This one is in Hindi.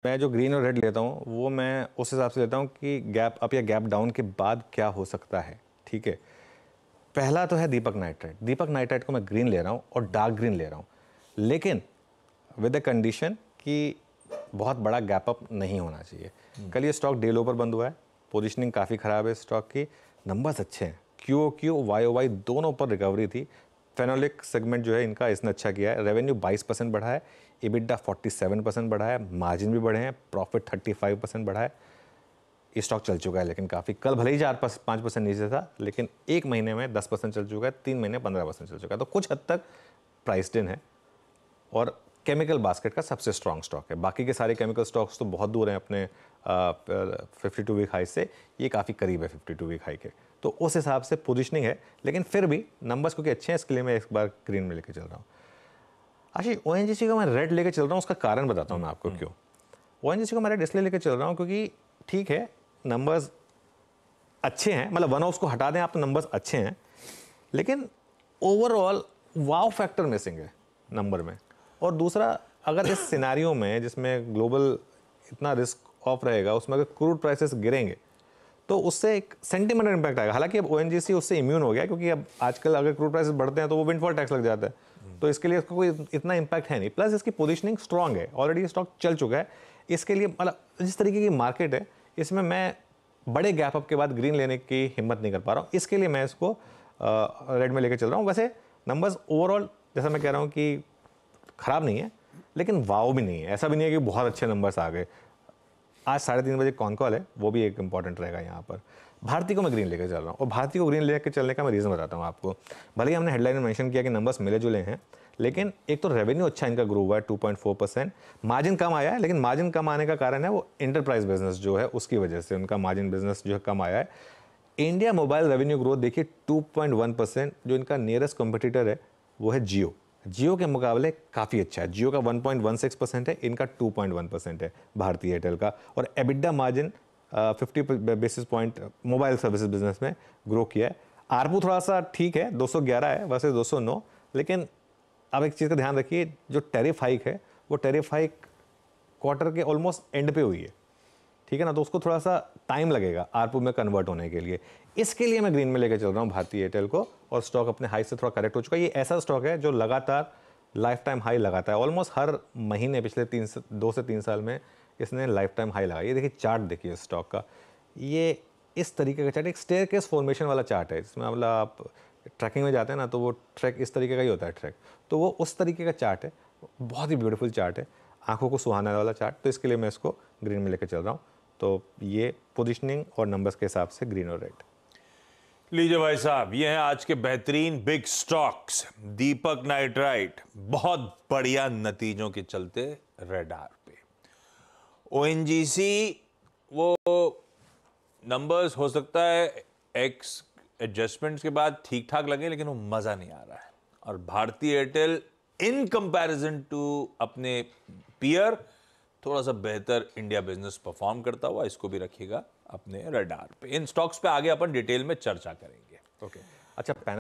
मैं जो ग्रीन और रेड लेता हूँ वो मैं उस हिसाब से लेता हूँ कि गैप अप या गैप डाउन के बाद क्या हो सकता है। ठीक है, पहला तो है दीपक नाइट्राइट। दीपक नाइट्राइट को मैं ग्रीन ले रहा हूँ और डार्क ग्रीन ले रहा हूँ, लेकिन विद द कंडीशन कि बहुत बड़ा गैप अप नहीं होना चाहिए। कल ये स्टॉक डे लो पर बंद हुआ है, पोजीशनिंग काफ़ी ख़राब है स्टॉक की, नंबर्स अच्छे हैं, QOQ YOY दोनों पर रिकवरी थी। फेनोलिक सेगमेंट जो है इनका इसने अच्छा किया है, रेवेन्यू 22% बढ़ा है, EBITDA 47% बढ़ा है, मार्जिन भी बढ़े हैं, प्रॉफिट 35% बढ़ा है। ये स्टॉक चल चुका है लेकिन काफ़ी, कल भले ही 4-5% नीचे था, लेकिन एक महीने में 10% चल चुका है, 3 महीने 15% चल चुका है, तो कुछ हद तक प्राइस्ड इन है और केमिकल बास्केट का सबसे स्ट्रॉन्ग स्टॉक है। बाकी के सारे केमिकल स्टॉक्स तो बहुत दूर हैं अपने 52 वीक हाई से, ये काफ़ी करीब है 52 वीक हाई के, तो उस हिसाब से पोजीशनिंग है। लेकिन फिर भी नंबर्स क्योंकि अच्छे हैं इसके लिए मैं एक बार ग्रीन में लेके चल रहा हूँ। आशीष, ONGC का मैं रेड लेके चल रहा हूँ, उसका कारण बताता हूँ मैं आपको क्यों। ONGC को मैं रेड इसलिए लेके चल रहा हूँ क्योंकि ठीक है नंबर्स अच्छे हैं, मतलब वन ऑफ्स को हटा दें आप तो नंबर्स अच्छे हैं, लेकिन ओवरऑल वाव फैक्टर मिसिंग है नंबर में। और दूसरा, अगर इस सिनेरियो में जिसमें ग्लोबल इतना रिस्क ऑफ रहेगा, उसमें अगर क्रूड प्राइसेस गिरेंगे तो उससे एक सेंटिमेंटल इम्पैक्ट आएगा। हालांकि अब ONGC उससे इम्यून हो गया, क्योंकि अब आजकल अगर क्रूड प्राइसेस बढ़ते हैं तो वो विंडफॉल टैक्स लग जाता है, तो इसके लिए इसका कोई इतना इम्पैक्ट है नहीं। प्लस इसकी पोजीशनिंग स्ट्रांग है, ऑलरेडी स्टॉक चल चुका है। इसके लिए मतलब जिस तरीके की मार्केट है, इसमें मैं बड़े गैप अप के बाद ग्रीन लेने की हिम्मत नहीं कर पा रहा हूँ, इसके लिए मैं इसको रेड में लेकर चल रहा हूँ। वैसे नंबर्स ओवरऑल जैसा मैं कह रहा हूँ कि ख़राब नहीं है, लेकिन वाव भी नहीं है, ऐसा भी नहीं है कि बहुत अच्छे नंबर्स आ गए। आज 3:30 बजे कौन कॉल है, वो भी एक इंपॉर्टेंट रहेगा यहाँ पर। भारती को मैं ग्रीन लेकर चल रहा हूँ, और भारती को ग्रीन लेकर चलने का मैं रीज़न बताता हूँ आपको। भले ही हमने हेडलाइन में मेंशन किया कि नंबर्स मिले जुले हैं, लेकिन एक तो रेवेन्यू अच्छा इनका ग्रो हुआ है 2.4%, मार्जिन कम आया है, लेकिन मार्जिन कम आने का कारण है वो इंटरप्राइज बिजनेस जो है उसकी वजह से उनका मार्जिन बिजनेस जो है कम आया है। इंडिया मोबाइल रेवेन्यू ग्रोथ देखिए 2.1%, जो इनका नियरेस्ट कॉम्पिटिटर है वो है जियो। जियो के मुकाबले काफ़ी अच्छा है, जियो का 1.16% है, इनका 2.1% है भारती एयरटेल का। और EBITDA margin 50 basis point mobile services business में ग्रो किया है। आरपू थोड़ा सा ठीक है, 211 है वर्सेस 209, लेकिन अब एक चीज़ का ध्यान रखिए, जो टैरिफ हाइक है वो टैरिफ हाइक क्वार्टर के ऑलमोस्ट एंड पे हुई है, ठीक है ना, तो उसको थोड़ा सा टाइम लगेगा आरपू में कन्वर्ट होने के लिए। इसके लिए मैं ग्रीन में लेकर चल रहा हूँ भारती एयरटेल को, और स्टॉक अपने हाई से थोड़ा करेक्ट हो चुका है। ये ऐसा स्टॉक है जो लगातार लाइफ टाइम हाई लगाता है, ऑलमोस्ट हर महीने पिछले 2 से 3 साल में इसने लाइफ टाइम हाई लगाई। ये देखिए चार्ट देखिए स्टॉक का, ये इस तरीके का चार्ट, एक स्टेयरकेस फॉर्मेशन वाला चार्ट है, जिसमें मतलब आप ट्रैकिंग में जाते हैं ना, तो वो ट्रैक इस तरीके का ही होता है ट्रैक, तो वो उस तरीके का चार्ट है, बहुत ही ब्यूटीफुल चार्ट है, आंखों को सुहाने वाला चार्ट। तो इसके लिए मैं इसको ग्रीन में लेकर चल रहा हूँ। तो ये पोजीशनिंग और नंबर्स के हिसाब से ग्रीन और रेड। लीजिए भाई साहब, ये हैं आज के बेहतरीन बिग स्टॉक्स। दीपक नाइट्राइट बहुत बढ़िया नतीजों के चलते रेडार पे। ONGC वो नंबर्स हो सकता है एक्स एडजस्टमेंट्स के बाद ठीक ठाक लगे, लेकिन वो मजा नहीं आ रहा है। और Bharti Airtel in comparison to अपने पीयर थोड़ा सा बेहतर इंडिया बिजनेस परफॉर्म करता हुआ, इसको भी रखिएगा अपने रडार पे। इन स्टॉक्स पे आगे अपन डिटेल में चर्चा करेंगे। ओके, अच्छा।